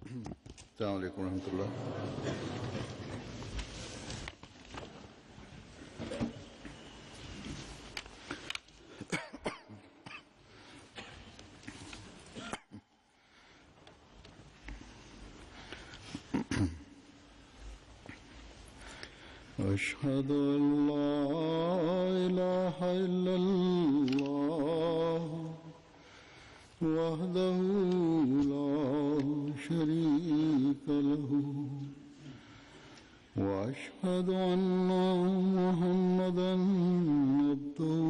अस्सलाम वालेकुम रहमतुल्लाह। أشهد أن لا إله إلا الله وحده لا شريك له وأشهد أن محمدا عبده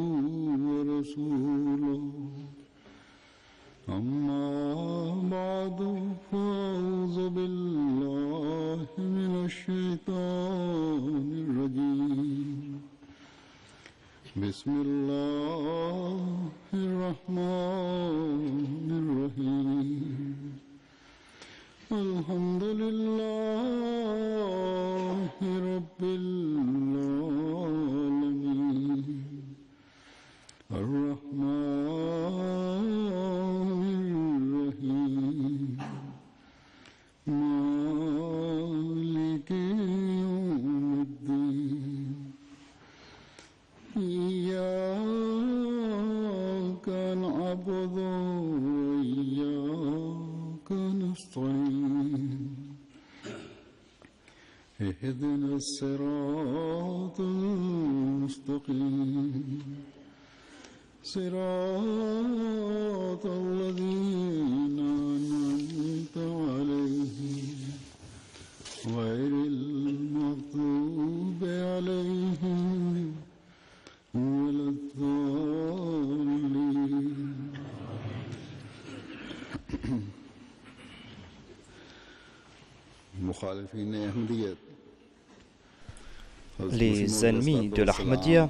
ورسوله أما بعد فأعوذ بالله من الشيطان الرجيم بسم الله الرحمن الرحيم الحمد لله رب العالمين الرحمن الرحيم مالك يوم الدين إياك نعبد وإياك نستعين اهدنا الصراط المستقيم صراط الذين أنعمت عليهم غير المغضوب عليهم ولا الضالين. مخالفين أحمدية Les ennemis de l'Ahmadiyya,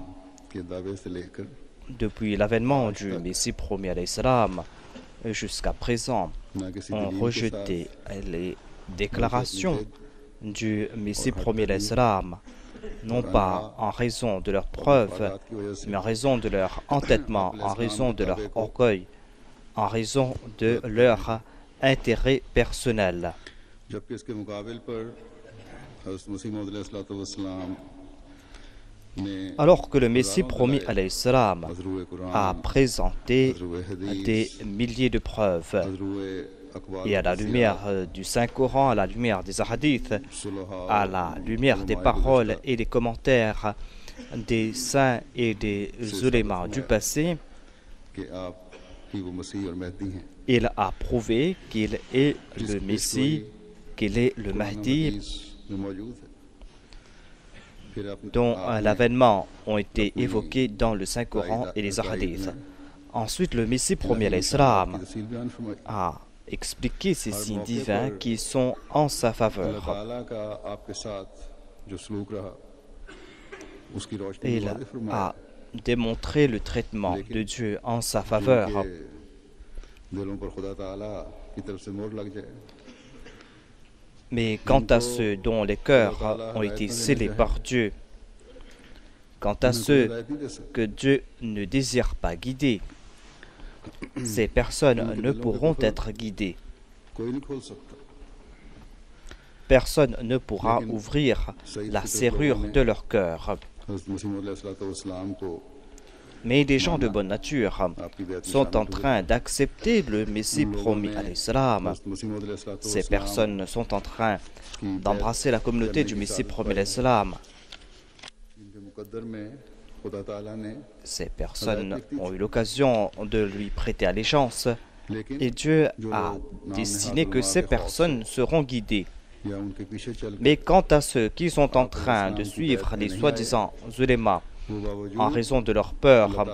depuis l'avènement du Messie promis alayhi salam jusqu'à présent, ont rejeté les déclarations du Messie promis alayhi salam, non pas en raison de leurs preuves, mais en raison de leur entêtement, en raison de leur orgueil, en raison de leur intérêt personnel. Alors que le Messie promis alayhi salam a présenté des milliers de preuves, et à la lumière du Saint-Coran, à la lumière des hadiths, à la lumière des paroles et des commentaires des saints et des ulémas du passé, il a prouvé qu'il est le Messie, qu'il est le Mahdi, dont l'avènement ont été évoqués dans le Saint-Coran et les hadiths. Ensuite, le Messie promis alayhi salam a expliqué ces signes divins qui sont en sa faveur. Il a démontré le traitement de Dieu en sa faveur. Mais quant à ceux dont les cœurs ont été scellés par Dieu, quant à ceux que Dieu ne désire pas guider, ces personnes ne pourront être guidées. Personne ne pourra ouvrir la serrure de leur cœur. Mais des gens de bonne nature sont en train d'accepter le Messie promis alayhi salam. Ces personnes sont en train d'embrasser la communauté du Messie promis alayhi salam. Ces personnes ont eu l'occasion de lui prêter allégeance et Dieu a destiné que ces personnes seront guidées. Mais quant à ceux qui sont en train de suivre les soi-disant ulémas en raison de leur peur,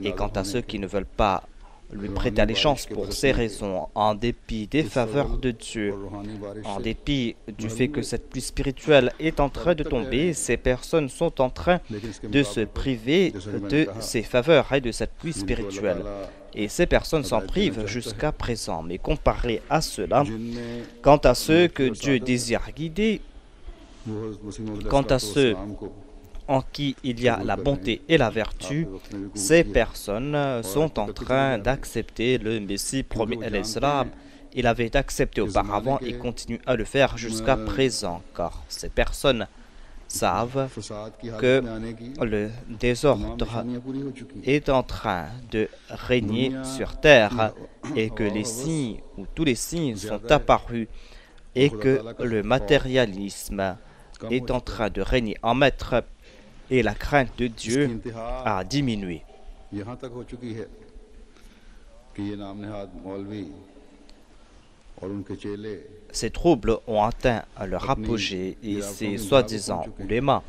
et quant à ceux qui ne veulent pas lui prêter allégeance pour ces raisons, en dépit des faveurs de Dieu, en dépit du fait que cette pluie spirituelle est en train de tomber, ces personnes sont en train de se priver de ces faveurs et de cette pluie spirituelle. Et ces personnes s'en privent jusqu'à présent. Mais comparé à cela, quant à ceux que Dieu désire guider, quant à ceux en qui il y a la bonté et la vertu, ces personnes sont en train d'accepter le Messie promis alayhi salam Il avait accepté auparavant et continue à le faire jusqu'à présent, car ces personnes savent que le désordre est en train de régner sur terre et que les signes ou tous les signes sont apparus et que le matérialisme est en train de régner en maître et la crainte de Dieu a diminué. Ces troubles ont atteint leur apogée et ces soi-disant ulémas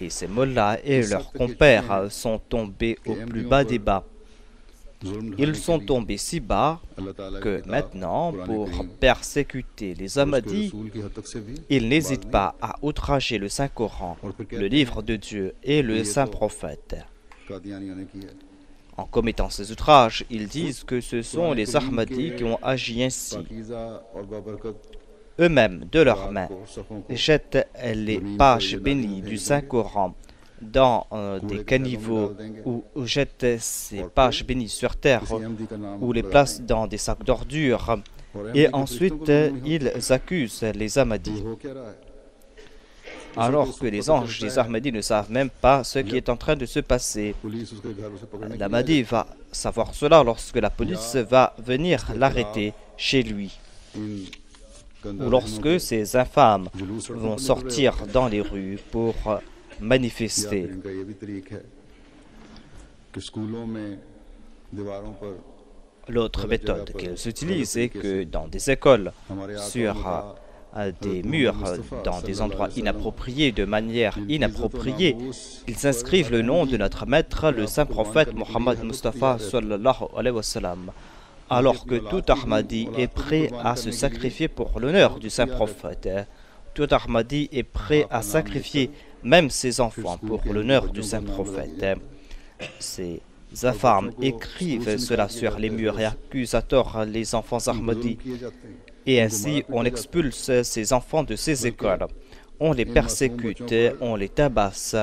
et ces mollahs et leurs compères sont tombés au plus bas des bas. Ils sont tombés si bas que maintenant, pour persécuter les Ahmadis, ils n'hésitent pas à outrager le Saint-Coran, le livre de Dieu et le Saint-Prophète. En commettant ces outrages, ils disent que ce sont les Ahmadis qui ont agi ainsi. Eux-mêmes, de leurs mains, jettent les pages bénies du Saint-Coran dans des caniveaux ou jettent ces pages bénies sur terre ou les placent dans des sacs d'ordures et ensuite ils accusent les Ahmadis. Alors que les anges des Ahmadis ne savent même pas ce qui est en train de se passer. L'Ahmadi va savoir cela lorsque la police va venir l'arrêter chez lui. Ou lorsque ces infâmes vont sortir dans les rues pour manifester. L'autre méthode qu'ils utilisent est que dans des écoles, sur des murs, dans des endroits inappropriés, de manière inappropriée, ils inscrivent le nom de notre maître, le saint prophète Mohammed Mustafa sallallahu alayhi wa sallam. Alors que tout Ahmadi est prêt à se sacrifier pour l'honneur du saint prophète. Tout Ahmadi est prêt à sacrifier même ses enfants pour l'honneur du saint prophète. Ces infâmes écrivent cela sur les murs et accusent à tort les enfants Ahmadis. Et ainsi, on expulse ces enfants de ces écoles. On les persécute, on les tabasse.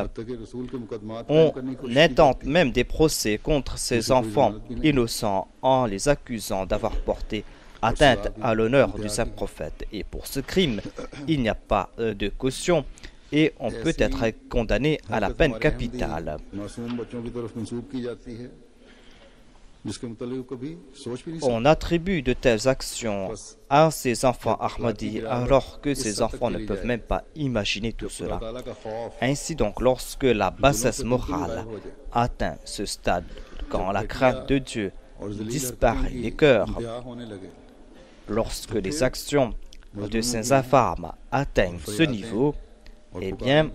On intente même des procès contre ces enfants innocents en les accusant d'avoir porté atteinte à l'honneur du saint prophète. Et pour ce crime, il n'y a pas de caution et on peut être condamné à la peine capitale. On attribue de telles actions à ces enfants Ahmadis alors que ces enfants ne peuvent même pas imaginer tout cela. Ainsi donc, lorsque la bassesse morale atteint ce stade, quand la crainte de Dieu disparaît des cœurs, lorsque les actions de ces infâmes atteignent ce niveau, eh bien,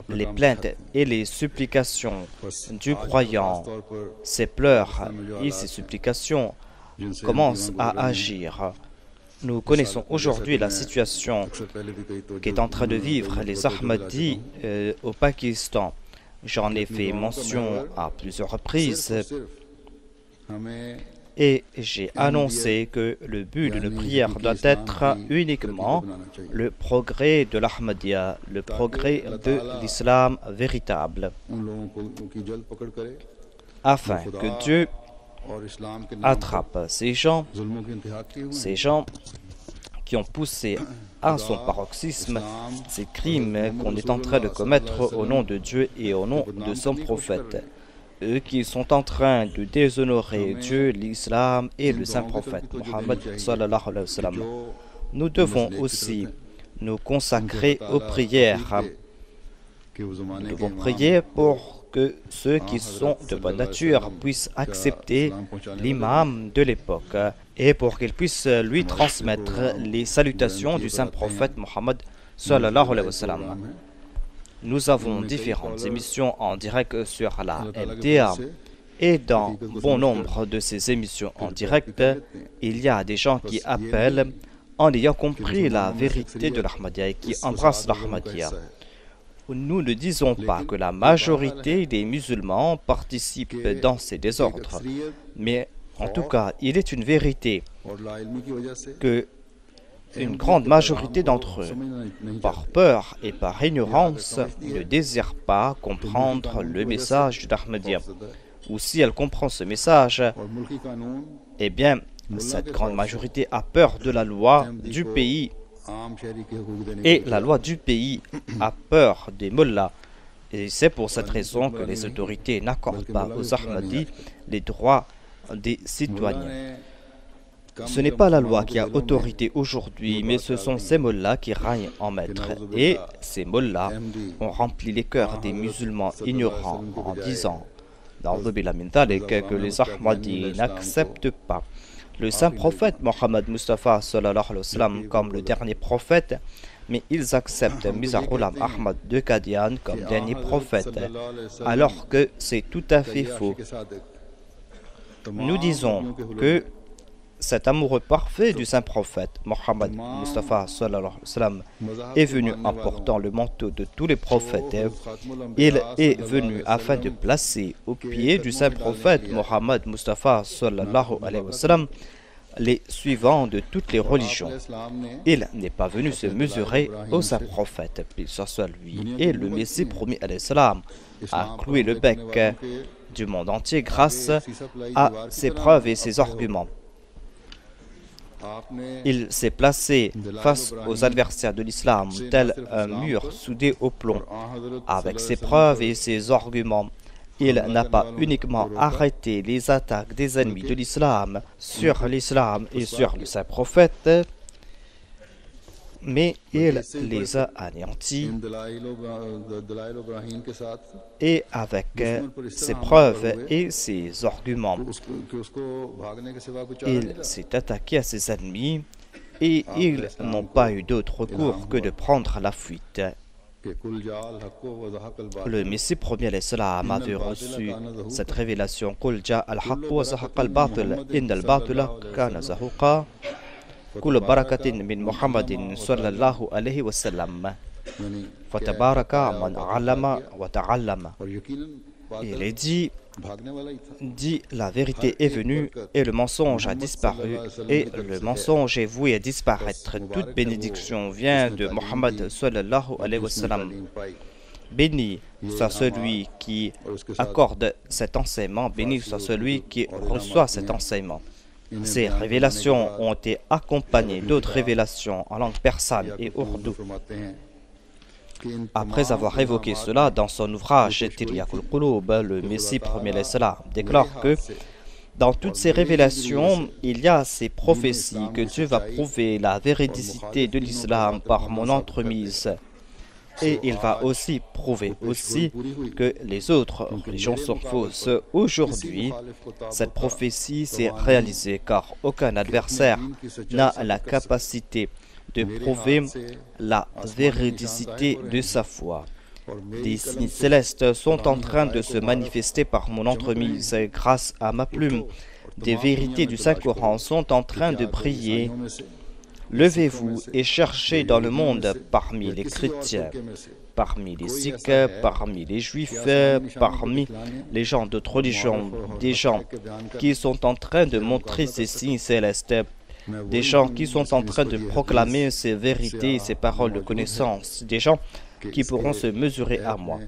les plaintes et les supplications du croyant, ses pleurs et ses supplications commencent à agir. Nous connaissons aujourd'hui la situation qu'est en train de vivre les Ahmadis au Pakistan. J'en ai fait mention à plusieurs reprises et j'ai annoncé que le but de nos prières doit être uniquement le progrès de l'Ahmadiyya, le progrès de l'islam véritable, afin que Dieu attrape ces gens qui ont poussé à son paroxysme ces crimes qu'on est en train de commettre au nom de Dieu et au nom de son prophète. Eux qui sont en train de déshonorer Dieu, l'islam et le saint prophète Mohammed sallallahu alayhi wa sallam. Nous devons aussi nous consacrer aux prières. Nous devons prier pour que ceux qui sont de bonne nature puissent accepter l'imam de l'époque et pour qu'ils puissent lui transmettre les salutations du saint prophète Mohammed sallallahu alayhi wa sallam. Nous avons différentes émissions en direct sur la MTA et dans bon nombre de ces émissions en direct, il y a des gens qui appellent en ayant compris la vérité de l'Ahmadiyya et qui embrassent l'Ahmadiyya. Nous ne disons pas que la majorité des musulmans participent dans ces désordres, mais en tout cas, il est une vérité que une grande majorité d'entre eux, par peur et par ignorance, ne désirent pas comprendre le message de l'Ahmadiyya. Ou si elle comprend ce message, eh bien, Cette grande majorité a peur de la loi du pays et la loi du pays a peur des mollahs. Et c'est pour cette raison que les autorités n'accordent pas aux Ahmadis les droits des citoyens. Ce n'est pas la loi qui a autorité aujourd'hui, mais ce sont ces mollahs qui règnent en maître. Et ces mollahs ont rempli les cœurs des musulmans ignorants en disant que les Ahmadis n'acceptent pas le saint prophète Mohammed Mustafa sallallahu alayhi wa sallam comme le dernier prophète, mais ils acceptent Mirza-Ghulam Ahmad de Qadian comme dernier prophète, alors que c'est tout à fait faux. Nous disons que cet amoureux parfait du saint prophète Mohammed Mustafa sallallahu alayhi wa sallam est venu en portant le manteau de tous les prophètes. Il est venu afin de placer au pied du saint prophète Mohammed Mustafa sallallahu alayhi wa sallam les suivants de toutes les religions. Il n'est pas venu se mesurer au saint prophète, puis ce soit lui. Et le Messie promis alayhi salam a cloué le bec du monde entier grâce à ses preuves et ses arguments. Il s'est placé face aux adversaires de l'islam, tel un mur soudé au plomb. Avec ses preuves et ses arguments, il n'a pas uniquement arrêté les attaques des ennemis de l'islam sur l'islam et sur le saint prophète, mais il les a anéantis et avec ses preuves et ses arguments. Il s'est attaqué à ses ennemis et ils n'ont pas eu d'autre recours que de prendre la fuite. Le Messie premier l'Islam avait reçu cette révélation Qul ja al-haqq wa zahaqa al-batil innal batila kana zahuqa كل بركة من محمد صلى الله عليه وسلم فتبارك من علم وتعلم. Il est dit la vérité est venue et le mensonge a disparu et le mensonge est voué à disparaître. Toute bénédiction vient de Mohammed sallallahu alayhi wa sallam. Béni soit celui qui accorde cet enseignement, béni soit celui qui reçoit cet enseignement. Ces révélations ont été accompagnées d'autres révélations en langue persane et ourdou. Après avoir évoqué cela dans son ouvrage Tiryaqul Qulub, le Messie premier l'Islam déclare que dans toutes ces révélations, il y a ces prophéties que Dieu va prouver la véridicité de l'islam par mon entremise. Et il va aussi prouver que les autres religions sont fausses. Aujourd'hui, cette prophétie s'est réalisée car aucun adversaire n'a la capacité de prouver la véridicité de sa foi. Des signes célestes sont en train de se manifester par mon entremise grâce à ma plume. Des vérités du Saint-Coran sont en train de briller. Levez-vous et cherchez dans le monde parmi les chrétiens, parmi les sikhs, parmi les juifs, parmi les gens d'autres religions, des gens qui sont en train de montrer ces signes célestes, des gens qui sont en train de proclamer ces vérités et ces paroles de connaissance, des gens qui pourront se mesurer à moi.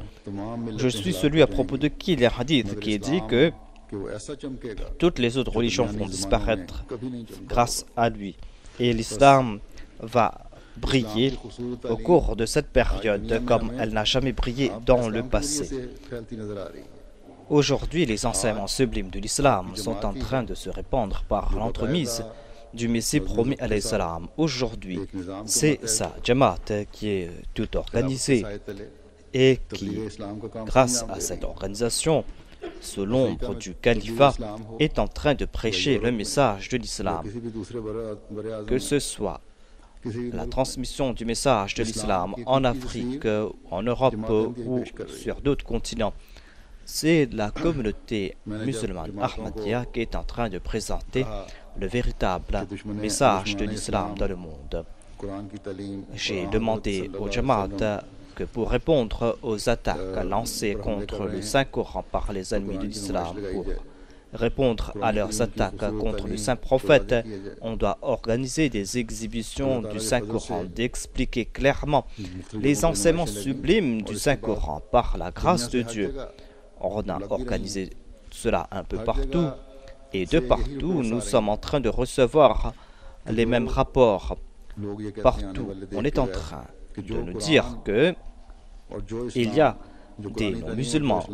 Je suis celui à propos de qui les hadiths qui dit que toutes les autres religions vont disparaître grâce à lui. Et l'islam va briller au cours de cette période comme elle n'a jamais brillé dans le passé. Aujourd'hui, les enseignements sublimes de l'islam sont en train de se répandre par l'entremise du Messie promis alayhi salam. Aujourd'hui, c'est sa Jamaat qui est tout organisée et qui, grâce à cette organisation, sous l'ombre du califat, est en train de prêcher le message de l'islam. Que ce soit la transmission du message de l'islam en Afrique, en Europe ou sur d'autres continents, c'est la communauté musulmane Ahmadiyya qui est en train de présenter le véritable message de l'islam dans le monde. J'ai demandé au Jamaat que pour répondre aux attaques lancées contre le Saint-Coran par les ennemis de l'islam, pour répondre à leurs attaques contre le Saint-Prophète, on doit organiser des exhibitions du Saint-Coran, d'expliquer clairement les enseignements sublimes du Saint-Coran par la grâce de Dieu. On a organisé cela un peu partout Et de partout, nous sommes en train de recevoir les mêmes rapports. Partout, on est en train de nous dire que il y a des non-musulmans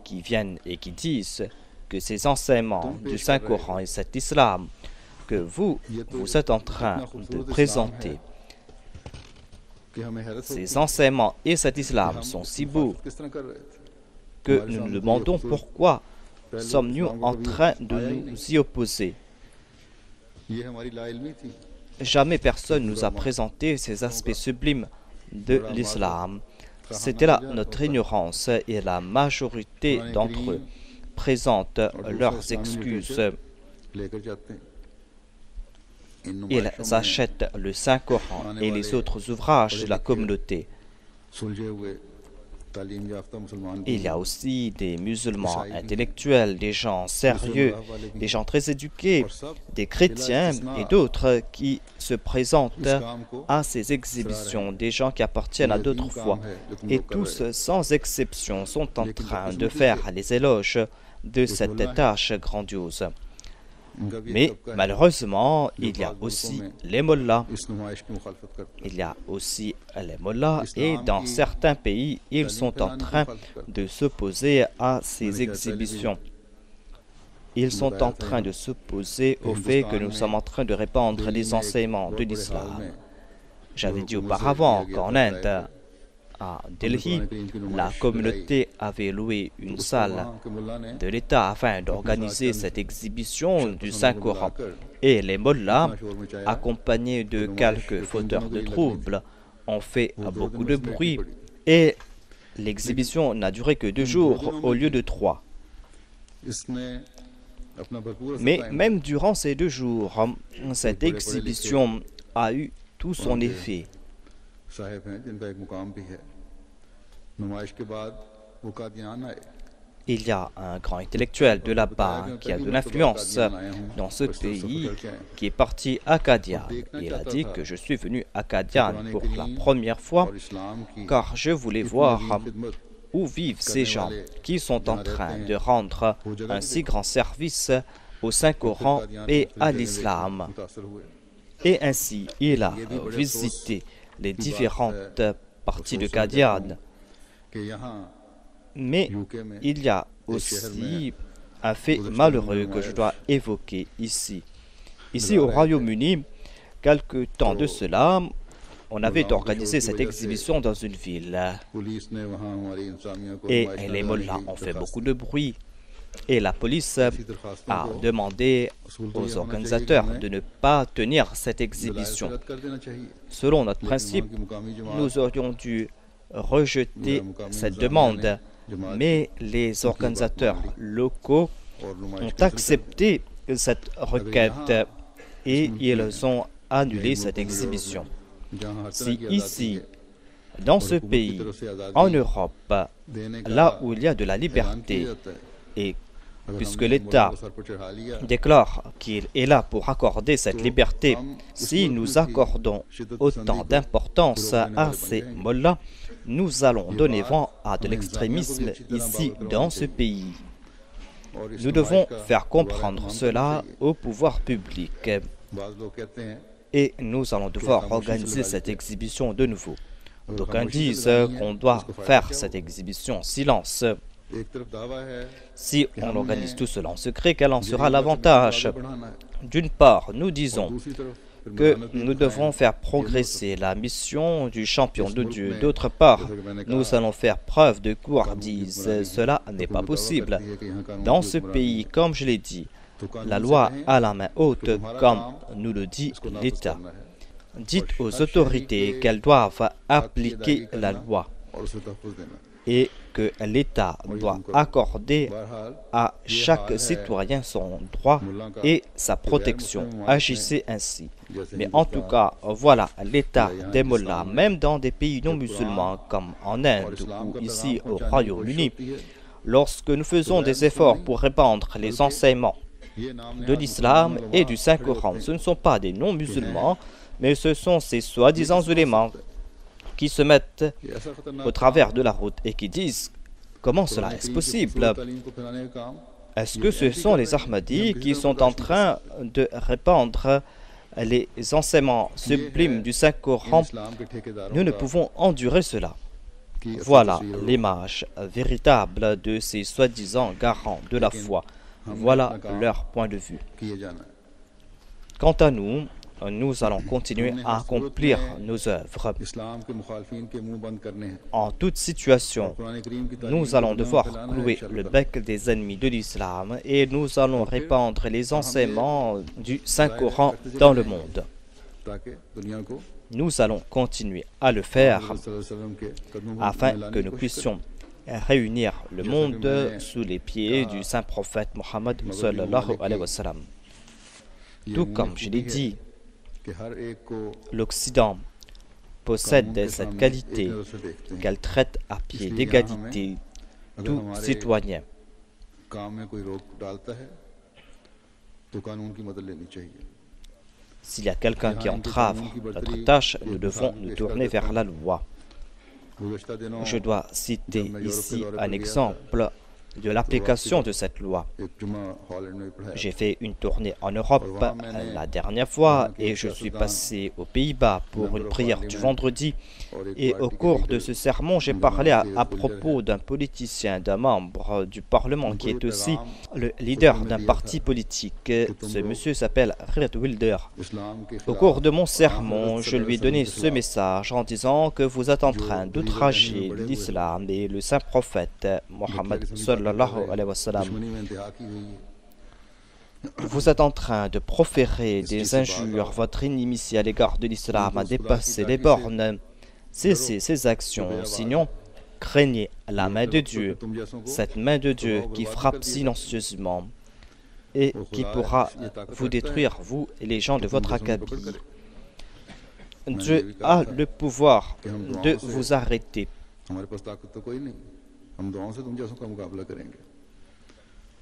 qui viennent et qui disent que ces enseignements du Saint-Coran et cet islam que vous êtes en train de présenter, ces enseignements et cet islam sont si beaux que nous nous demandons pourquoi sommes-nous en train de nous y opposer. Jamais personne nous a présenté ces aspects sublimes de l'islam. C'était là notre ignorance et la majorité d'entre eux présentent leurs excuses. Ils achètent le Saint-Coran et les autres ouvrages de la communauté. Il y a aussi des musulmans intellectuels, des gens sérieux, des gens très éduqués, des chrétiens et d'autres qui se présentent à ces exhibitions, des gens qui appartiennent à d'autres foi. Et tous, sans exception, sont en train de faire les éloges de cette tâche grandiose. Mais malheureusement, il y a aussi les mollahs. Il y a aussi les mollahs et dans certains pays, ils sont en train de s'opposer à ces exhibitions. Ils sont en train de s'opposer au fait que nous sommes en train de répandre les enseignements de l'islam. J'avais dit auparavant qu'en Inde, à Delhi, la communauté avait loué une salle de l'État afin d'organiser cette exhibition du Saint-Coran. Et les mollahs, accompagnés de quelques fauteurs de troubles, ont fait beaucoup de bruit. Et l'exhibition n'a duré que 2 jours au lieu de 3. Mais même durant ces 2 jours, cette exhibition a eu tout son effet. Il y a un grand intellectuel de là-bas qui a de l'influence dans ce pays qui est parti à Qadian. Il a dit que je suis venu à Qadian pour la première fois car je voulais voir où vivent ces gens qui sont en train de rendre un si grand service au Saint-Coran et à l'islam. Et ainsi, il a visité les différentes parties de Qadian. Mais il y a aussi un fait malheureux que je dois évoquer ici. Ici, au Royaume-Uni, quelque temps de cela, on avait organisé cette exhibition dans une ville. Et les mollahs ont fait beaucoup de bruit. Et la police a demandé aux organisateurs de ne pas tenir cette exhibition. Selon notre principe, nous aurions dû rejeter cette demande, mais les organisateurs locaux ont accepté cette requête et ils ont annulé cette exhibition. Si ici, dans ce pays, en Europe, là où il y a de la liberté, et puisque l'État déclare qu'il est là pour accorder cette liberté, si nous accordons autant d'importance à ces mollahs, nous allons donner vent à de l'extrémisme ici dans ce pays. Nous devons faire comprendre cela au pouvoir public et nous allons devoir organiser cette exhibition de nouveau. D'aucuns disent qu'on doit faire cette exhibition en silence. Si on organise tout cela en secret, quel en sera l'avantage? D'une part, nous disons que nous devons faire progresser la mission du champion de Dieu. D'autre part, nous allons faire preuve de gourdise. Cela n'est pas possible. Dans ce pays, comme je l'ai dit, la loi a la main haute, comme nous le dit l'État. Dites aux autorités qu'elles doivent appliquer la loi et que l'État doit accorder à chaque citoyen son droit et sa protection. Agissez ainsi. Mais en tout cas, voilà l'état des mollahs, même dans des pays non musulmans comme en Inde ou ici au Royaume-Uni. Lorsque nous faisons des efforts pour répandre les enseignements de l'islam et du Saint-Coran, ce ne sont pas des non-musulmans, mais ce sont ces soi-disant ulémas qui se mettent au travers de la route et qui disent comment cela est possible. Est-ce que ce sont les Ahmadis qui sont en train de répandre les enseignements sublimes du Saint-Coran? Nous ne pouvons endurer cela. Voilà l'image véritable de ces soi-disant garants de la foi. Voilà leur point de vue. Quant à nous, nous allons continuer à accomplir nos œuvres. En toute situation, nous allons devoir clouer le bec des ennemis de l'islam et nous allons répandre les enseignements du Saint-Coran dans le monde. Nous allons continuer à le faire afin que nous puissions réunir le monde sous les pieds du saint prophète Mohammed sallallahu alayhi wa sallam. Tout comme je l'ai dit, l'Occident possède cette qualité qu'elle traite à pied d'égalité tout citoyen. S'il y a quelqu'un qui entrave notre tâche, nous devons nous tourner vers la loi. Je dois citer ici un exemple de l'application de cette loi. J'ai fait une tournée en Europe la dernière fois et je suis passé aux Pays-Bas pour une prière du vendredi. Et au cours de ce sermon, j'ai parlé à propos d'un politicien, d'un membre du Parlement qui est aussi le leader d'un parti politique. Ce monsieur s'appelle Geert Wilders. Au cours de mon sermon, je lui ai donné ce message en disant que vous êtes en train d'outrager l'islam et le saint prophète Mohammed sallallahu alayhi wa sallam. Vous êtes en train de proférer des injures, votre inimitié à l'égard de l'islam a dépassé les bornes. Cessez ces actions, sinon craignez la main de Dieu, cette main de Dieu qui frappe silencieusement et qui pourra vous détruire, vous et les gens de votre acabit. Dieu a le pouvoir de vous arrêter.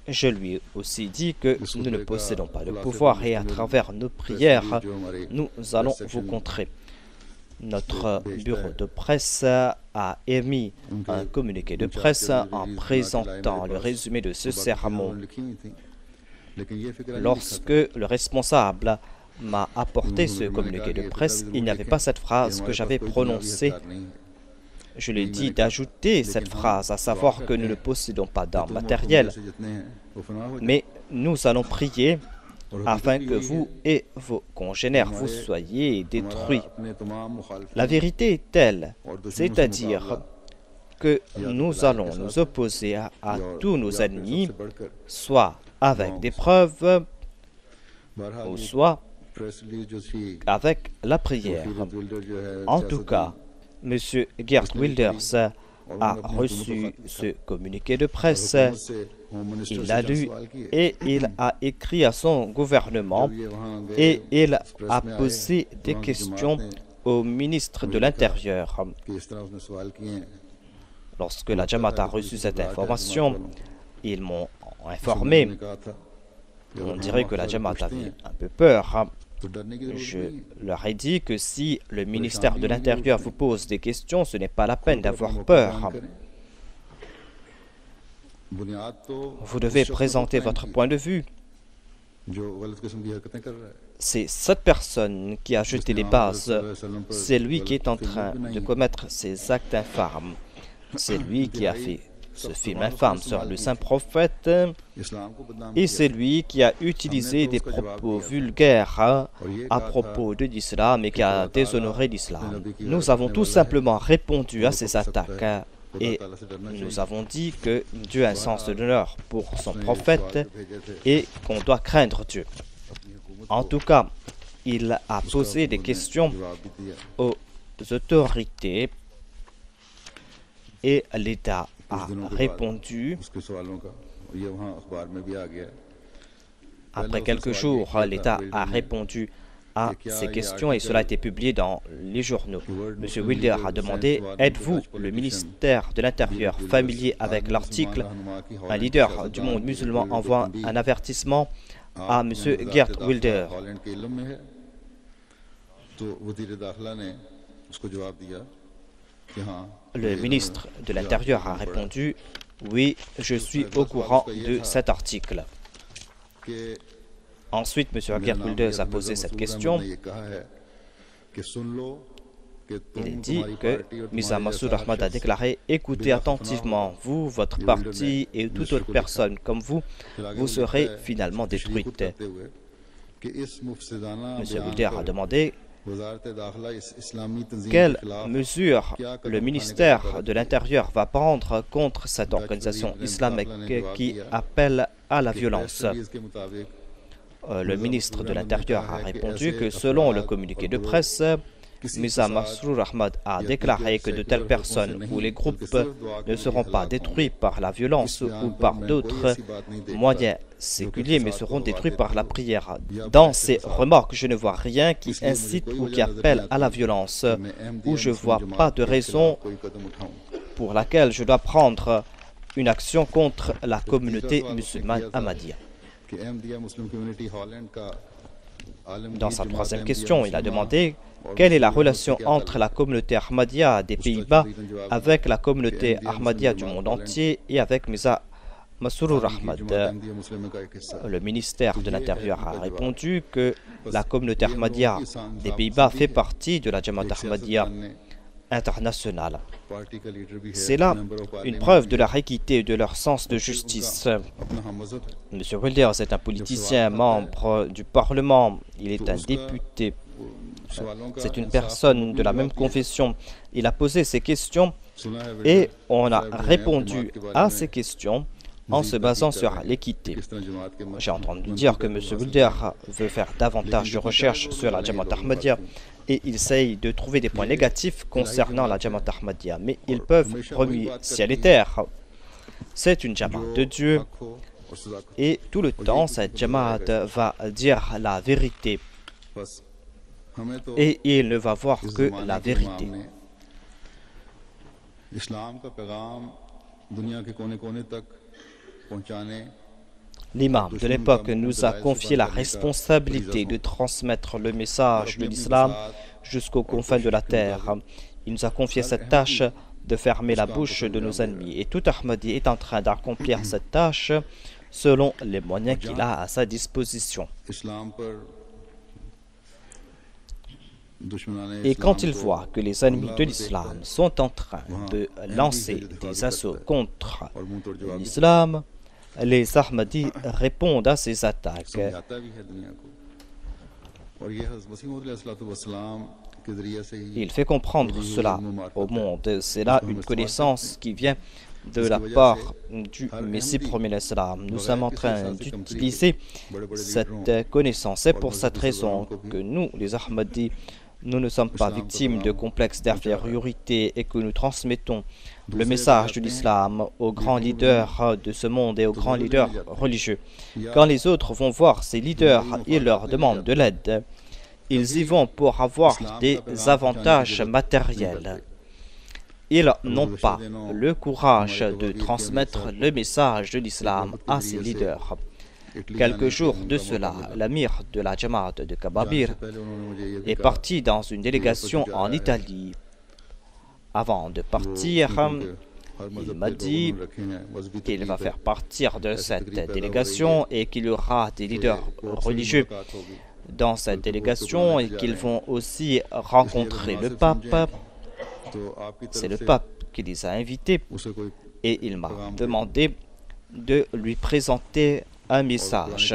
Je lui ai aussi dit que nous ne possédons pas le pouvoir et à travers nos prières, nous allons vous contrer. Notre bureau de presse a émis un communiqué de presse en présentant le résumé de ce sermon. Lorsque le responsable m'a apporté ce communiqué de presse, il n'y avait pas cette phrase que j'avais prononcée. Je lui ai dit d'ajouter cette phrase, à savoir que nous ne possédons pas d'armes matérielles, mais nous allons prier afin que vous et vos congénères vous soyez détruits. La vérité est telle, c'est-à-dire que nous allons nous opposer à tous nos ennemis, soit avec des preuves, ou soit avec la prière. En tout cas, M. Geert Wilders a reçu ce communiqué de presse, il l'a lu et il a écrit à son gouvernement et il a posé des questions au ministre de l'Intérieur. Lorsque la Jamaat a reçu cette information, ils m'ont informé. On dirait que la Jamaat avait un peu peur. Je leur ai dit que si le ministère de l'Intérieur vous pose des questions, ce n'est pas la peine d'avoir peur. Vous devez présenter votre point de vue. C'est cette personne qui a jeté les bases. C'est lui qui est en train de commettre ces actes infâmes. C'est lui qui a fait ce film infâme sur le saint prophète et c'est lui qui a utilisé des propos vulgaires à propos de l'islam et qui a déshonoré l'islam. Nous avons tout simplement répondu à ces attaques et nous avons dit que Dieu a un sens de l'honneur pour son prophète et qu'on doit craindre Dieu. En tout cas, il a posé des questions aux autorités et l'État a répondu. Après quelques jours, l'État a répondu à ces questions et cela a été publié dans les journaux. M. Wilders a demandé « Êtes-vous, le ministère de l'Intérieur, familier avec l'article ? Un leader du monde musulman envoie un avertissement à M. Geert Wilders. » Le ministre de l'Intérieur a répondu Oui, je suis au courant de cet article. Ensuite, M. Akir Kulders a posé cette question. Il est dit que Mirza Masroor Ahmad a déclaré « Écoutez attentivement, vous, votre parti et toute autre personne comme vous, vous serez finalement détruite. » M. Kulders a demandé quelle mesure le ministère de l'Intérieur va prendre contre cette organisation islamique qui appelle à la violence. Le ministre de l'Intérieur a répondu que selon le communiqué de presse, Mirza Masroor Ahmad a déclaré que de telles personnes ou les groupes ne seront pas détruits par la violence ou par d'autres moyens séculiers, mais seront détruits par la prière. Dans ces remarques, je ne vois rien qui incite ou qui appelle à la violence, ou je ne vois pas de raison pour laquelle je dois prendre une action contre la communauté musulmane ahmadiyya. Dans sa troisième question, il a demandé quelle est la relation entre la communauté Ahmadiyya des Pays-Bas avec la communauté Ahmadiyya du monde entier et avec Mirza Masroor Ahmad. Le ministère de l'Intérieur a répondu que la communauté Ahmadiyya des Pays-Bas fait partie de la Jamaat Ahmadiyya internationale. C'est là une preuve de leur équité et de leur sens de justice. M. Kulders est un politicien, membre du Parlement, il est un député. C'est une personne de la même confession. Il a posé ces questions et on a répondu à ces questions en se basant sur l'équité. J'ai entendu dire que M. Kulders veut faire davantage de recherches sur la Jamaat Ahmadiyya et il essaye de trouver des points négatifs concernant la Jamaat Ahmadiyya, mais ils peuvent remuer ciel et terre. C'est une Jamaat de Dieu et tout le temps cette Jamaat va dire la vérité. Et il ne va voir que la vérité. L'imam de l'époque nous a confié la responsabilité de transmettre le message de l'islam jusqu'aux confins de la terre. Il nous a confié cette tâche de fermer la bouche de nos ennemis. Et tout Ahmadi est en train d'accomplir cette tâche selon les moyens qu'il a à sa disposition. Et quand ils voient que les ennemis de l'islam sont en train de lancer des assauts contre l'islam, les Ahmadis répondent à ces attaques. Il fait comprendre cela au monde. C'est là une connaissance qui vient de la part du Messie premier l'Islam. Nous sommes en train d'utiliser cette connaissance. C'est pour cette raison que nous, les Ahmadis, nous ne sommes pas victimes de complexes d'infériorité et que nous transmettons le message de l'islam aux grands leaders de ce monde et aux grands leaders religieux. Quand les autres vont voir ces leaders, ils leur demandent de l'aide. Ils y vont pour avoir des avantages matériels. Ils n'ont pas le courage de transmettre le message de l'islam à ces leaders. Quelques jours de cela, l'amir de la Jamaat de Kababir est parti dans une délégation en Italie. Avant de partir, il m'a dit qu'il va faire partir de cette délégation et qu'il y aura des leaders religieux dans cette délégation et qu'ils vont aussi rencontrer le pape. C'est le pape qui les a invités et il m'a demandé de lui présenter un message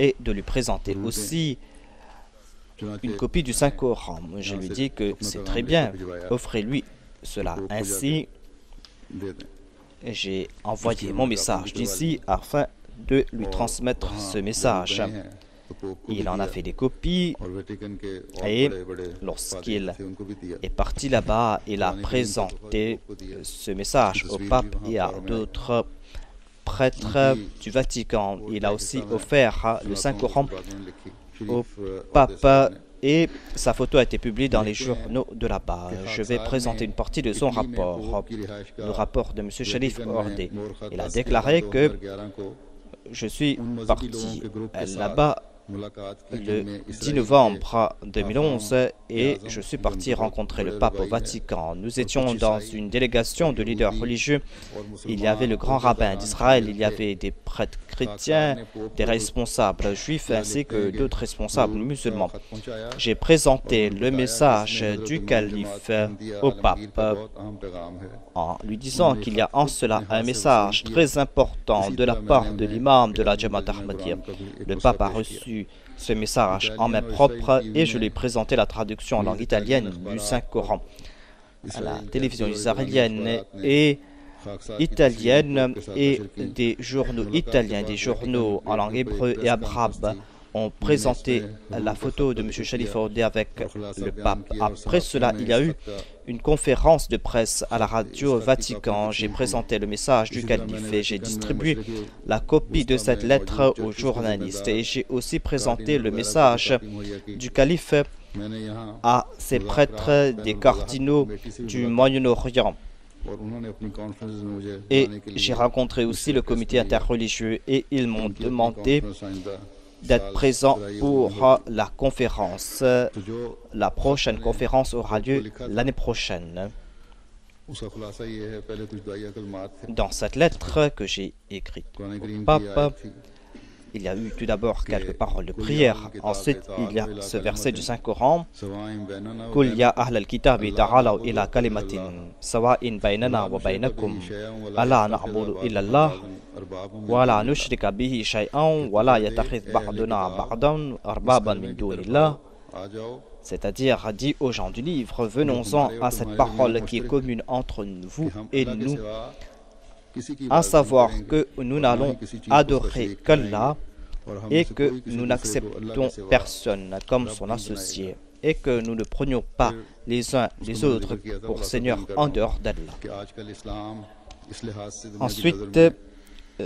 et de lui présenter aussi une copie du Saint-Coran. Je lui dis que c'est très bien, offrez-lui cela. Ainsi, j'ai envoyé mon message d'ici afin de lui transmettre ce message. Il en a fait des copies et lorsqu'il est parti là-bas, il a présenté ce message au pape et à d'autres prêtres du Vatican. Il a aussi offert le Saint-Coran au pape et sa photo a été publiée dans les journaux de là-bas. Je vais présenter une partie de son rapport, le rapport de M. Sharif Ordé. Il a déclaré que je suis parti là-bas le 10 novembre 2011 et je suis parti rencontrer le pape au Vatican. Nous étions dans une délégation de leaders religieux. Il y avait le grand rabbin d'Israël, il y avait des prêtres chrétiens, des responsables juifs ainsi que d'autres responsables musulmans. J'ai présenté le message du calife au pape en lui disant qu'il y a en cela un message très important de la part de l'imam de la Jamaat Ahmadiyya. Le pape a reçu ce message en main propre et je lui ai présenté la traduction en langue italienne du Saint-Coran. À la télévision israélienne et italienne et des journaux italiens, des journaux en langue hébreu et arabe ont présenté la photo de M. Khalifa Oudeh avec le pape. Après cela, il y a eu une conférence de presse à la radio Vatican. J'ai présenté le message du calife et j'ai distribué la copie de cette lettre aux journalistes. Et j'ai aussi présenté le message du calife à ces prêtres des cardinaux du Moyen-Orient. Et j'ai rencontré aussi le comité interreligieux et ils m'ont demandé d'être présent pour la conférence. La prochaine conférence aura lieu l'année prochaine. Dans cette lettre que j'ai écrite au pape, il y a eu tout d'abord quelques paroles de prière. Ensuite, il y a ce verset du Saint-Coran. Qul ya ahlal kitabi ta'alaw ila kalimatin sawa'in baynana wa baynakum alla na'budu illa Allah wa la nushrika bihi shay'an wa la yattakhidh ba'duna ba'dan arbaban min dunillah. C'est-à-dire, dit aux gens du livre, venons-en à cette parole qui est commune entre vous et nous, à savoir que nous n'allons adorer qu'Allah et que nous n'acceptons personne comme son associé et que nous ne prenions pas les uns les autres pour Seigneur en dehors d'Allah. Ensuite,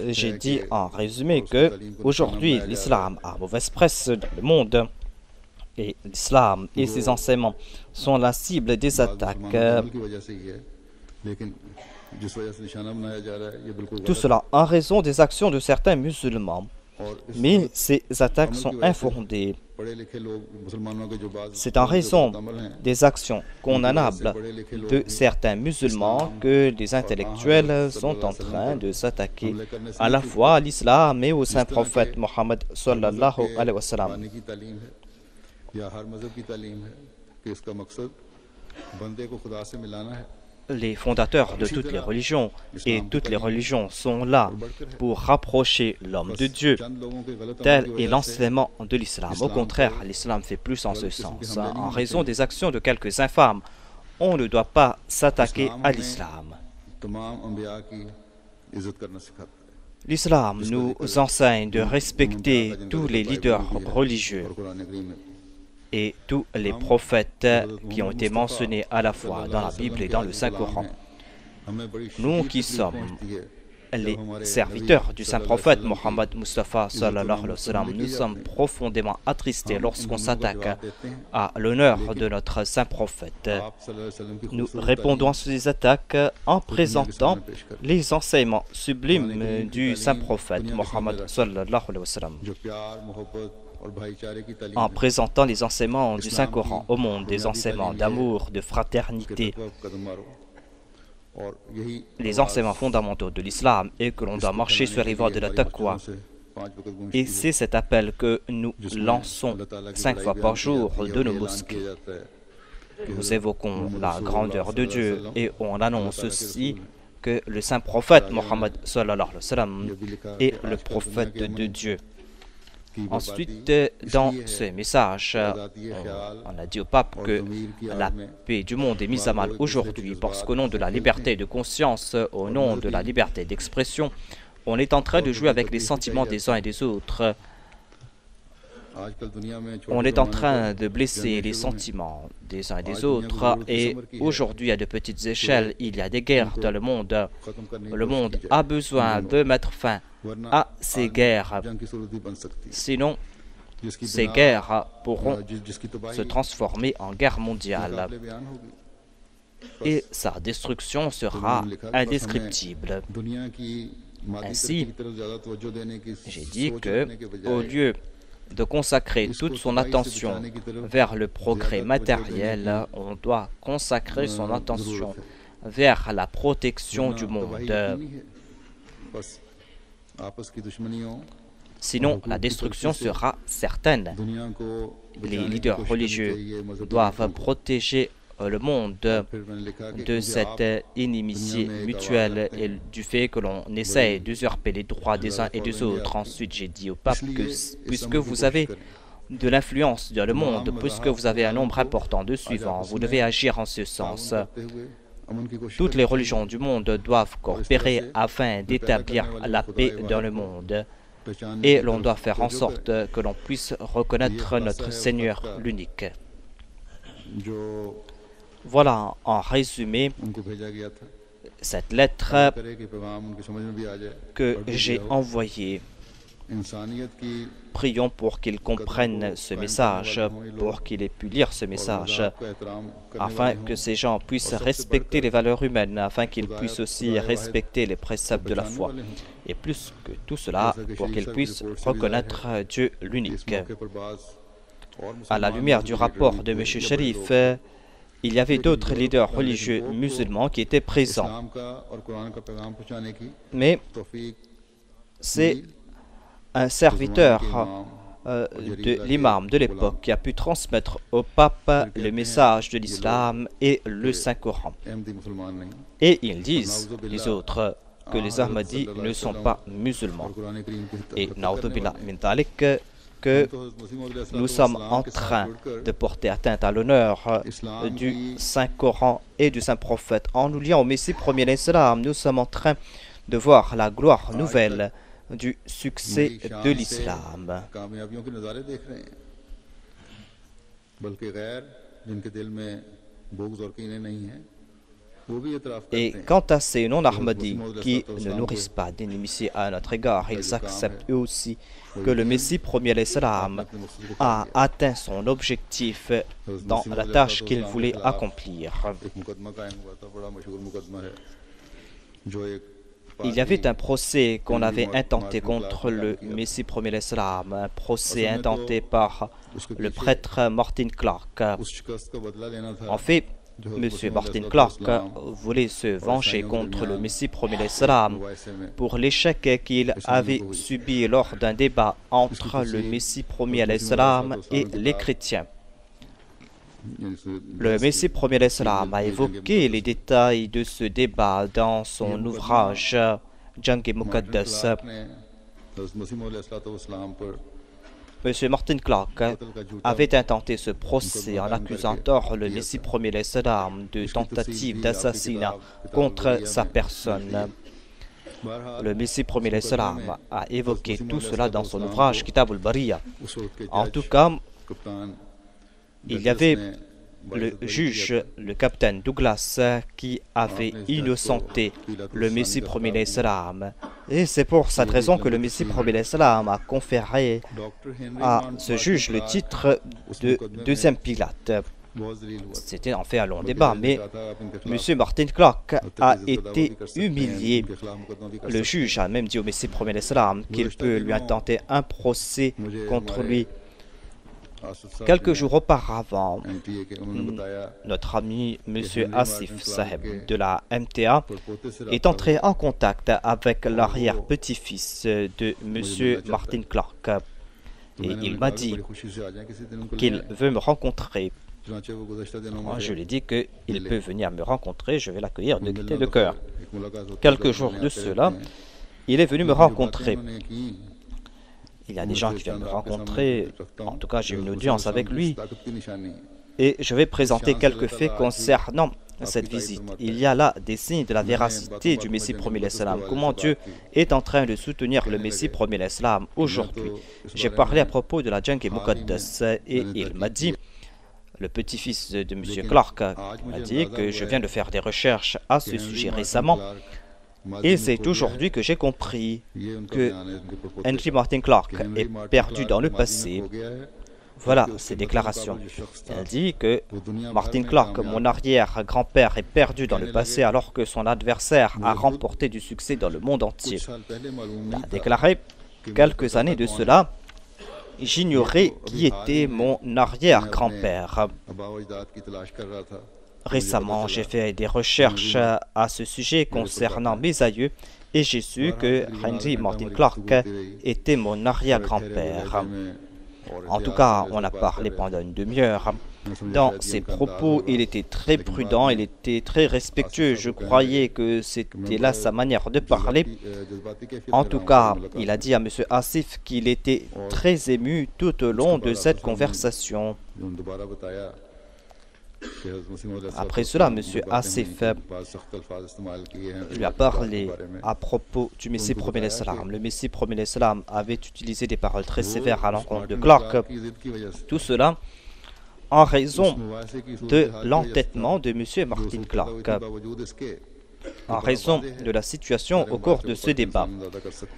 j'ai dit en résumé que aujourd'hui l'islam a mauvaise presse dans le monde et l'islam et ses enseignements sont la cible des attaques. Tout cela en raison des actions de certains musulmans. Mais ces attaques sont infondées. C'est en raison des actions condamnables de certains musulmans que les intellectuels sont en train de s'attaquer à la fois à l'islam et au saint prophète Mohammed sallallahu alayhi wa sallam. Les fondateurs de toutes les religions et toutes les religions sont là pour rapprocher l'homme de Dieu. Tel est l'enseignement de l'islam. Au contraire, l'islam fait plus en ce sens. En raison des actions de quelques infâmes, on ne doit pas s'attaquer à l'islam. L'islam nous enseigne de respecter tous les leaders religieux et tous les prophètes qui ont été mentionnés à la fois dans la Bible et dans le Saint-Coran. Nous qui sommes les serviteurs du Saint-Prophète Mohammed Mustafa sallallahu alayhi wa sallam, nous sommes profondément attristés lorsqu'on s'attaque à l'honneur de notre Saint-Prophète. Nous répondons à ces attaques en présentant les enseignements sublimes du Saint-Prophète Mohammed sallallahu alayhi wa sallam, en présentant les enseignements du Saint-Coran au monde, des enseignements d'amour, de fraternité, les enseignements fondamentaux de l'islam et que l'on doit marcher sur les voies de la taqwa. Et c'est cet appel que nous lançons 5 fois par jour de nos mosquées. Nous évoquons la grandeur de Dieu et on annonce aussi que le saint prophète Mohammed sallallahu alayhi wa sallam est le prophète de Dieu. Ensuite, dans ce message, on a dit au pape que la paix du monde est mise à mal aujourd'hui parce qu'au nom de la liberté de conscience, au nom de la liberté d'expression, on est en train de jouer avec les sentiments des uns et des autres. On est en train de blesser les sentiments des uns et des autres et aujourd'hui à de petites échelles, il y a des guerres dans le monde. Le monde a besoin de mettre fin à ces guerres. Sinon, ces guerres pourront se transformer en guerre mondiale et sa destruction sera indescriptible. Ainsi, j'ai dit que au lieu de consacrer toute son attention vers le progrès matériel, on doit consacrer son attention vers la protection du monde. Sinon, la destruction sera certaine. Les leaders religieux doivent protéger le monde de cette inimitié mutuelle et du fait que l'on essaie d'usurper les droits des uns et des autres. Ensuite, j'ai dit au pape que puisque vous avez de l'influence dans le monde, puisque vous avez un nombre important de suivants, vous devez agir en ce sens. Toutes les religions du monde doivent coopérer afin d'établir la paix dans le monde. Et l'on doit faire en sorte que l'on puisse reconnaître notre Seigneur l'unique. Voilà en résumé cette lettre que j'ai envoyée. Prions pour qu'ils comprennent ce message, pour qu'ils aient pu lire ce message, afin que ces gens puissent respecter les valeurs humaines, afin qu'ils puissent aussi respecter les préceptes de la foi. Et plus que tout cela, pour qu'ils puissent reconnaître Dieu l'unique. À la lumière du rapport de M. Sharif, il y avait d'autres leaders religieux musulmans qui étaient présents. Mais c'est un serviteur de l'imam de l'époque qui a pu transmettre au pape le message de l'islam et le Saint-Coran. Et ils disent, les autres, que les Ahmadis ne sont pas musulmans. Et na'udzubillah min dhalik, que nous sommes en train de porter atteinte à l'honneur du Saint-Coran et du Saint-Prophète. En nous liant au Messie premier l'Islam, nous sommes en train de voir la gloire nouvelle du succès de l'islam. Et quant à ces non-Ahmadis qui ne nourrissent pas d'inimitié à notre égard, ils acceptent eux aussi que le Messie premier l'Islam a atteint son objectif dans la tâche qu'il voulait accomplir. Il y avait un procès qu'on avait intenté contre le Messie premier l'Islam, un procès intenté par le prêtre Martin Clark. En fait, M. Martin Clark voulait se venger contre le Messie premier l'Islam pour l'échec qu'il avait subi lors d'un débat entre le Messie premier l'Islam et les chrétiens. Le Messie premier l'Islam a évoqué les détails de ce débat dans son ouvrage Jang-e Muqaddas. M. Martin Clark avait intenté ce procès en accusant tort le Messie premier l'Islam de tentative d'assassinat contre sa personne. Le Messie premier l'Islam a évoqué tout cela dans son ouvrage Kitab al-Bariya. En tout cas, il y avait le juge, le capitaine Douglas, qui avait innocenté le Messie premier l'Islam. Et c'est pour cette raison que le Messie premier l'Islam a conféré à ce juge le titre de deuxième Pilate. C'était en fait un long débat, mais M. Martin Clark a été humilié. Le juge a même dit au Messie premier l'Islam qu'il peut lui intenter un procès contre lui. Quelques jours auparavant, notre ami M. Asif Saheb de la MTA est entré en contact avec l'arrière-petit-fils de M. Martin Clark et il m'a dit qu'il veut me rencontrer. Moi, je lui ai dit qu'il peut venir me rencontrer, je vais l'accueillir de gaieté de cœur. Quelques jours de cela, il est venu me rencontrer. Il y a des gens qui viennent me rencontrer, en tout cas j'ai eu une audience avec lui, et je vais présenter quelques faits concernant cette visite. Il y a là des signes de la véracité du Messie premier l'Islam, comment Dieu est en train de soutenir le Messie premier l'Islam aujourd'hui. J'ai parlé à propos de la Jang-e Muqaddas et il m'a dit, le petit-fils de M. Clark m'a dit que je viens de faire des recherches à ce sujet récemment. Et c'est aujourd'hui que j'ai compris que Henry Martin Clark est perdu dans le passé. Voilà ses déclarations. Il dit que Martin Clark, mon arrière-grand-père, est perdu dans le passé alors que son adversaire a remporté du succès dans le monde entier. Il a déclaré quelques années de cela. j'ignorais qui était mon arrière-grand-père. Récemment, j'ai fait des recherches à ce sujet concernant mes aïeux et j'ai su que Henry Martin Clark était mon arrière-grand-père. En tout cas, on a parlé pendant une demi-heure. Dans ses propos, il était très prudent, il était très respectueux. Je croyais que c'était là sa manière de parler. En tout cas, il a dit à M. Asif qu'il était très ému tout au long de cette conversation. Après cela, M. Asif lui a parlé à propos du Messie premier l'Islam. Le Messie premier l'Islam avait utilisé des paroles très sévères à l'encontre de Clark. Tout cela en raison de l'entêtement de M. Martin Clark, en raison de la situation au cours de ce débat.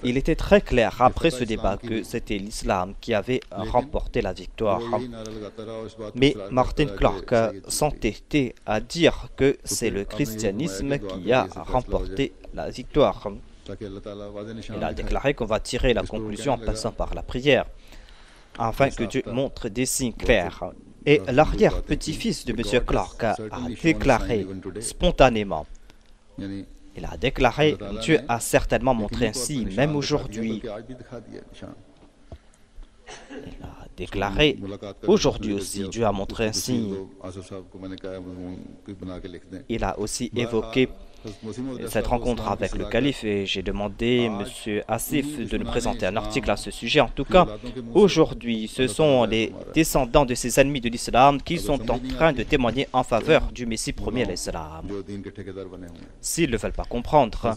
Il était très clair après ce débat que c'était l'islam qui avait remporté la victoire. Mais Martin Clark s'entêtait à dire que c'est le christianisme qui a remporté la victoire. Il a déclaré qu'on va tirer la conclusion en passant par la prière, afin que Dieu montre des signes clairs. Et l'arrière-petit-fils de M. Clark a déclaré spontanément, il a déclaré, Dieu a certainement montré un signe, même aujourd'hui. Il a déclaré, aujourd'hui aussi, Dieu a montré un signe. Il a aussi évoqué cette rencontre avec le calife et j'ai demandé à M. Asif de nous présenter un article à ce sujet. En tout cas, aujourd'hui, ce sont les descendants de ces ennemis de l'islam qui sont en train de témoigner en faveur du Messie premier l'islam. S'ils ne veulent pas comprendre,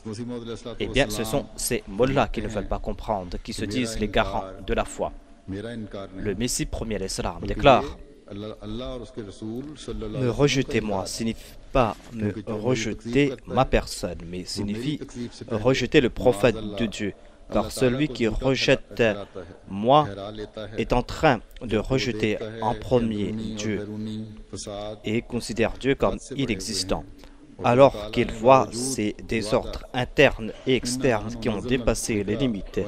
eh bien, ce sont ces mollahs qui ne veulent pas comprendre, qui se disent les garants de la foi. Le Messie premier l'islam déclare: me rejeter moi signifie pas me rejeter ma personne, mais signifie rejeter le prophète de Dieu. Car celui qui rejette moi est en train de rejeter en premier Dieu et considère Dieu comme inexistant, alors qu'il voit ces désordres internes et externes qui ont dépassé les limites.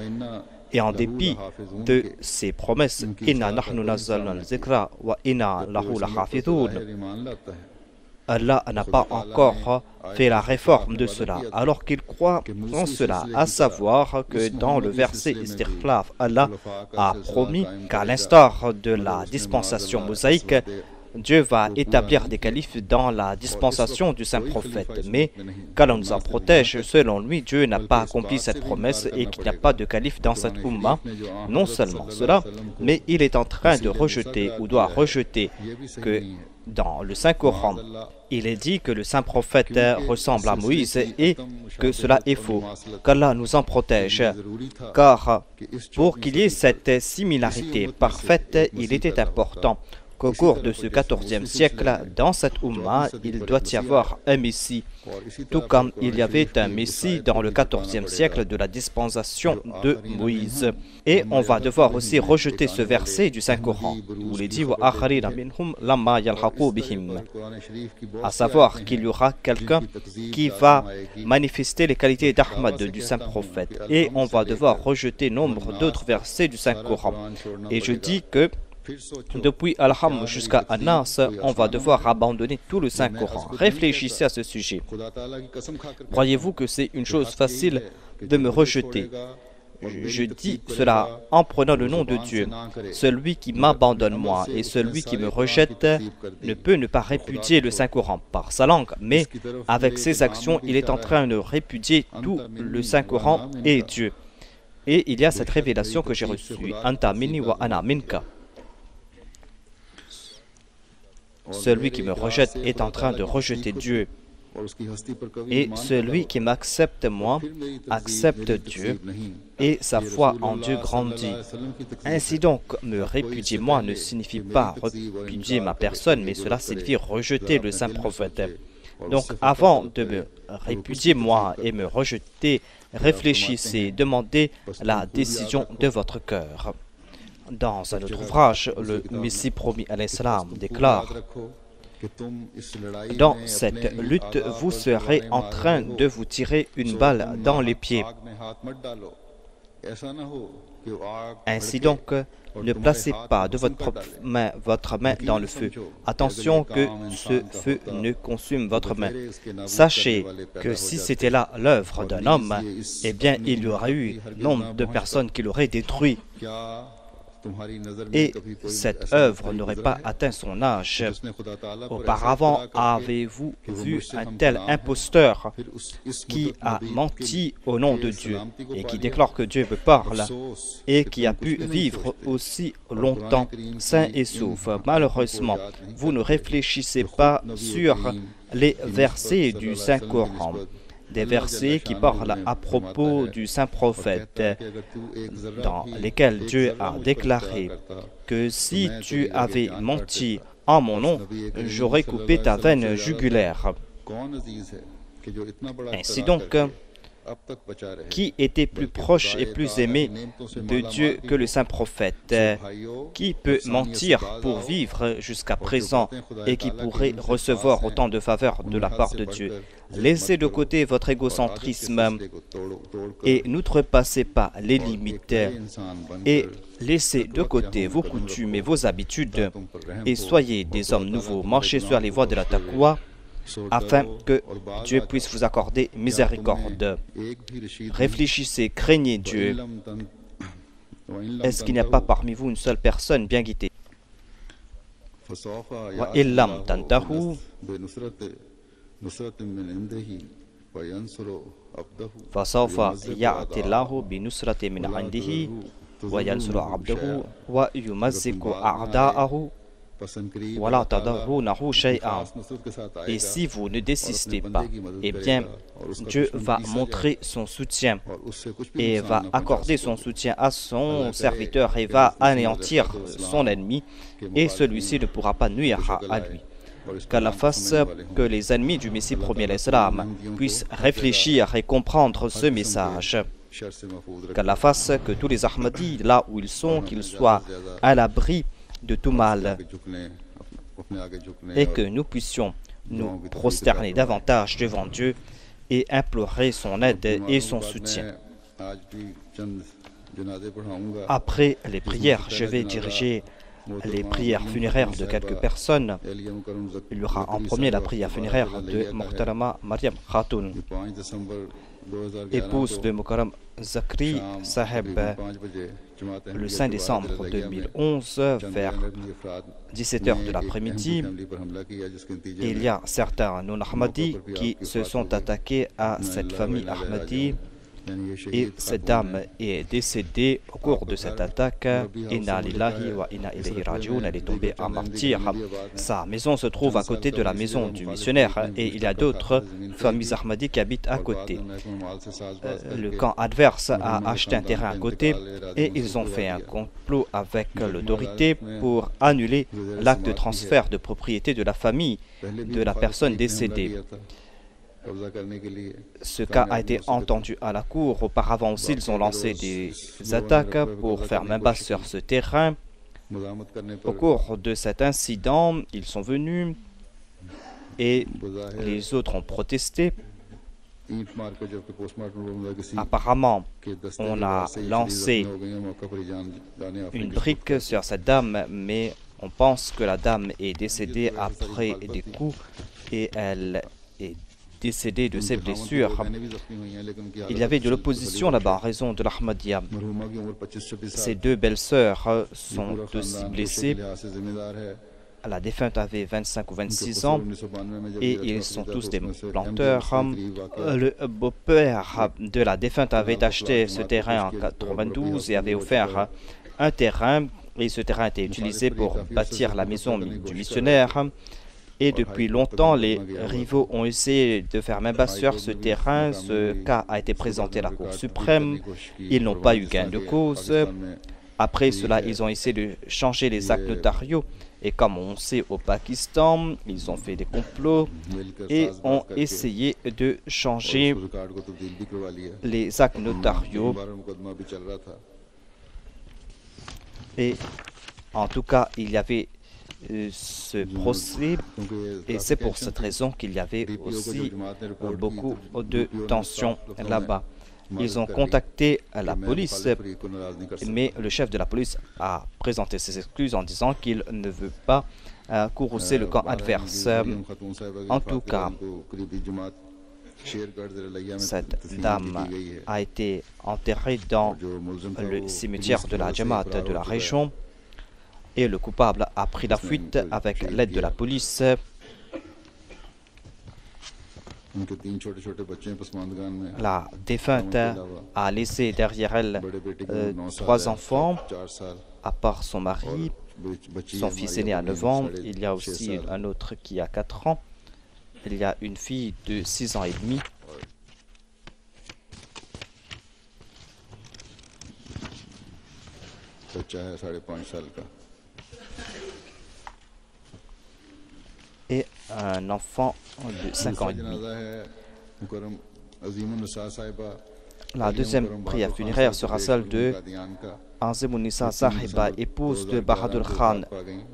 Et en dépit de ces promesses, Inna nahnu nazzalna al-zikra wa inna lahu lahafidhun, Allah n'a pas encore fait la réforme de cela, alors qu'il croit en cela, à savoir que dans le verset Istirklaf, Allah a promis qu'à l'instar de la dispensation mosaïque, Dieu va établir des califes dans la dispensation du saint prophète. Mais qu'Allah nous en protège, selon lui, Dieu n'a pas accompli cette promesse et qu'il n'y a pas de calife dans cette Ummah. Non seulement cela, mais il est en train de rejeter ou doit rejeter que dans le Saint-Coran, il est dit que le saint prophète ressemble à Moïse et que cela est faux. Qu'Allah nous en protège, car pour qu'il y ait cette similarité parfaite, il était important qu'au cours de ce 14e siècle, dans cette Ummah, il doit y avoir un Messie, tout comme il y avait un Messie dans le 14e siècle de la dispensation de Moïse. Et on va devoir aussi rejeter ce verset du Saint-Coran, où il est dit à savoir qu'il y aura quelqu'un qui va manifester les qualités d'Ahmad du Saint-Prophète. Et on va devoir rejeter nombre d'autres versets du Saint-Coran. Et je dis que depuis Al-Ham jusqu'à Anas, on va devoir abandonner tout le Saint-Coran. Réfléchissez à ce sujet. Croyez-vous que c'est une chose facile de me rejeter? Je dis cela en prenant le nom de Dieu. Celui qui m'abandonne moi et celui qui me rejette ne peut ne pas répudier le Saint-Coran par sa langue, mais avec ses actions, il est en train de répudier tout le Saint-Coran et Dieu. Et il y a cette révélation que j'ai reçue. Anta minni wa ana minka. Celui qui me rejette est en train de rejeter Dieu. Et celui qui m'accepte moi, accepte Dieu, et sa foi en Dieu grandit. Ainsi donc, me répudier moi ne signifie pas répudier ma personne, mais cela signifie rejeter le saint prophète. Donc, avant de me répudier moi et me rejeter, réfléchissez, demandez la décision de votre cœur. Dans un autre ouvrage, le Messie promis à l'Islam déclare: dans cette lutte, vous serez en train de vous tirer une balle dans les pieds. Ainsi donc, Ne placez pas de votre main dans le feu. Attention que ce feu ne consume votre main. Sachez que si c'était là l'œuvre d'un homme, eh bien il y aurait eu nombre de personnes qui l'auraient détruit. Et cette œuvre n'aurait pas atteint son âge. Auparavant, avez-vous vu un tel imposteur qui a menti au nom de Dieu et qui déclare que Dieu parle et qui a pu vivre aussi longtemps sain et sauf? Malheureusement, vous ne réfléchissez pas sur les versets du Saint-Coran. Des versets qui parlent à propos du saint prophète, dans lesquels Dieu a déclaré que si tu avais menti en mon nom, j'aurais coupé ta veine jugulaire. Ainsi donc, qui était plus proche et plus aimé de Dieu que le saint prophète? Qui peut mentir pour vivre jusqu'à présent et qui pourrait recevoir autant de faveurs de la part de Dieu? Laissez de côté votre égocentrisme et n'outrepassez pas les limites et laissez de côté vos coutumes et vos habitudes et soyez des hommes nouveaux. Marchez sur les voies de la taqwa afin que Dieu puisse vous accorder miséricorde. Réfléchissez, craignez Dieu. Est-ce qu'il n'y a pas parmi vous une seule personne bien guidée? Wa illam tantahu fasawfa ya'ti Allahu bi nusratin min 'indihi wa yansuru 'abdahu wa yumazziku a'da'ahu. Voilà, et si vous ne désistez pas, eh bien, Dieu va montrer son soutien et va accorder son soutien à son serviteur et va anéantir son ennemi et celui-ci ne pourra pas nuire à lui. Qu'Allah fasse que les ennemis du Messie premier l'Islam puissent réfléchir et comprendre ce message. Qu'Allah fasse que tous les Ahmadis, là où ils sont, qu'ils soient à l'abri de tout mal et que nous puissions nous prosterner davantage devant Dieu et implorer son aide et son soutien. Après les prières, je vais diriger les prières funéraires de quelques personnes. Il y aura en premier la prière funéraire de Muhtarama Mariam Khatoun, épouse de Mukarram Zakri Saheb, le 5 décembre 2011 vers 17h de l'après-midi. Il y a certains non-Ahmadis qui se sont attaqués à cette famille Ahmadi et cette dame est décédée au cours de cette attaque. Inna lillahi wa inna ilayhi raji'un. Elle est tombée en martyr. Sa maison se trouve à côté de la maison du missionnaire et il y a d'autres familles Ahmadis qui habitent à côté. Le camp adverse a acheté un terrain à côté et ils ont fait un complot avec l'autorité pour annuler l'acte de transfert de propriété de la famille de la personne décédée. Ce cas a été entendu à la cour. Auparavant aussi, ils ont lancé des attaques pour faire main basse sur ce terrain. Au cours de cet incident, ils sont venus et les autres ont protesté. Apparemment, on a lancé une brique sur cette dame, mais on pense que la dame est décédée après des coups et elle est décédée de ses blessures. Il y avait de l'opposition là-bas en raison de l'Ahmadiyya. Ses deux belles-sœurs sont aussi blessées. La défunte avait 25 ou 26 ans et ils sont tous des planteurs. Le beau-père de la défunte avait acheté ce terrain en 92 et avait offert un terrain. Et ce terrain était utilisé pour bâtir la maison du missionnaire. Et depuis longtemps, les rivaux ont essayé de faire main basse sur ce terrain. Ce cas a été présenté à la Cour suprême. Ils n'ont pas eu gain de cause. Après cela, ils ont essayé de changer les actes notariaux. Et comme on sait au Pakistan, ils ont fait des complots et ont essayé de changer les actes notariaux. Et en tout cas, il y avait ce procès et c'est pour cette raison qu'il y avait aussi beaucoup de tensions là-bas. Ils ont contacté la police, mais le chef de la police a présenté ses excuses en disant qu'il ne veut pas courroucer le camp adverse. En tout cas, cette dame a été enterrée dans le cimetière de la Jamaat de la région et le coupable a pris la fuite avec l'aide de la police. La défunte a laissé derrière elle 3 enfants, à part son mari. Son fils aîné a 9 ans, il y a aussi un autre qui a 4 ans. Il y a une fille de 6 ans et demi. Et un enfant de 5 ans et demi. La deuxième prière funéraire sera celle de Azimunissa Sahiba, épouse de Bahadur Khan,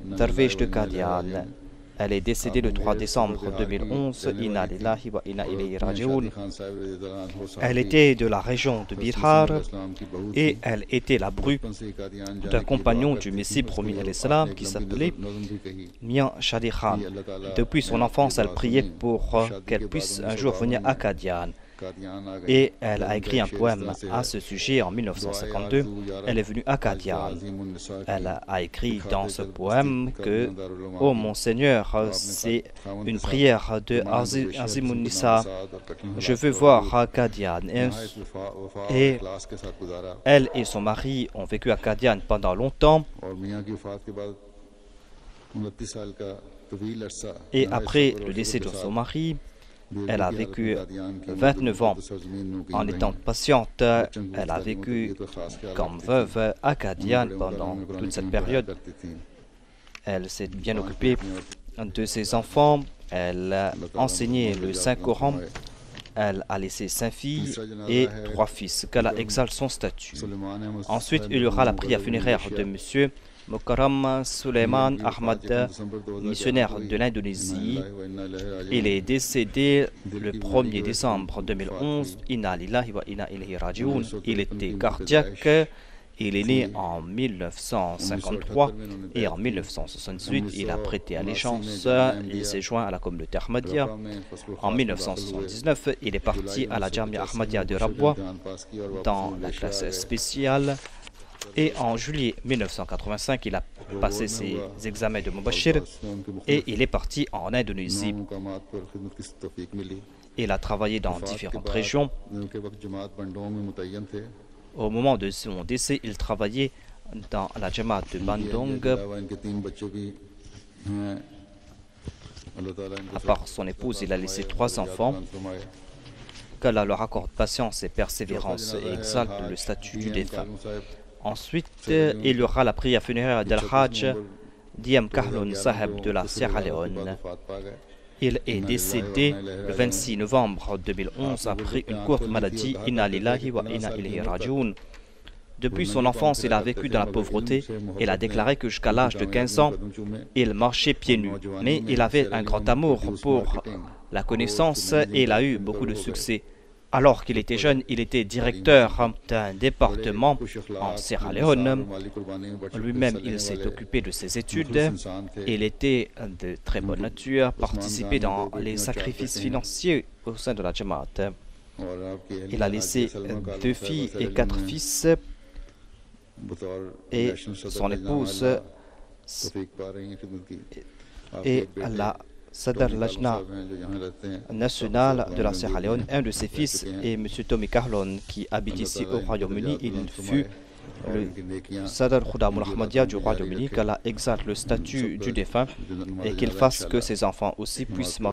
derviche de Qadian. Elle est décédée le 3 décembre 2011. Inna lillahi wa inna ilayhi raji'un. Elle était de la région de Bihar et elle était la bru d'un compagnon du Messie promis à l'Islam qui s'appelait Mian Shadi Khan. Depuis son enfance, elle priait pour qu'elle puisse un jour venir à Qadian. Et elle a écrit un poème à ce sujet en 1952. Elle est venue à Qadian. Elle a écrit dans ce poème que « Oh mon Seigneur, c'est une prière de Azimunissa. Je veux voir Qadian. » Et elle et son mari ont vécu à Qadian pendant longtemps. Et après le décès de son mari, elle a vécu 29 ans en étant patiente. Elle a vécu comme veuve à Qadian pendant toute cette période. Elle s'est bien occupée de ses enfants. Elle a enseigné le Saint-Coran. Elle a laissé 5 filles et 3 fils. Qu'Allah exalte son statut. Ensuite, il y aura la prière funéraire de monsieur Mukarram Suleiman Ahmad, missionnaire de l'Indonésie. Il est décédé le 1er décembre 2011. Inna lillahi wa inna ilayhi raji'un. Il était cardiaque. Il est né en 1953 et en 1968, il a prêté allégeance. Il s'est joint à la communauté Ahmadiyya. En 1979, il est parti à la Jamia Ahmadiyya de Rabwa dans la classe spéciale. Et en juillet 1985, il a passé ses examens de Mubashir et il est parti en Indonésie. Il a travaillé dans différentes régions. Au moment de son décès, il travaillait dans la Jamaat de Bandung. À part son épouse, il a laissé 3 enfants. Qu'Allah leur accorde patience et persévérance et exalte le statut du défunt. Ensuite, il y aura la prière funéraire d'Al-Hajj Diem Kahlon Saheb de la Sierra Leone. Il est décédé le 26 novembre 2011 après une courte maladie. Inna lillahi wa inna ilayhi raji'un. Depuis son enfance, il a vécu dans la pauvreté. Il a déclaré que jusqu'à l'âge de 15 ans, il marchait pieds nus. Mais il avait un grand amour pour la connaissance et il a eu beaucoup de succès. Alors qu'il était jeune, il était directeur d'un département en Sierra Leone. Lui-même, il s'est occupé de ses études. Il était de très bonne nature, participait dans les sacrifices financiers au sein de la Jamaat. Il a laissé 2 filles et 4 fils. Et son épouse et la Sadr Lajna national de la Sierra Leone, un de ses fils est M. Tommy Kahlon qui habite ici au Royaume-Uni. Il fut le Sadr Khudam al-Ahmadiyya du Royaume-Uni. Qu'Allah exalte le statut du défunt et qu'il fasse que ses enfants aussi puissent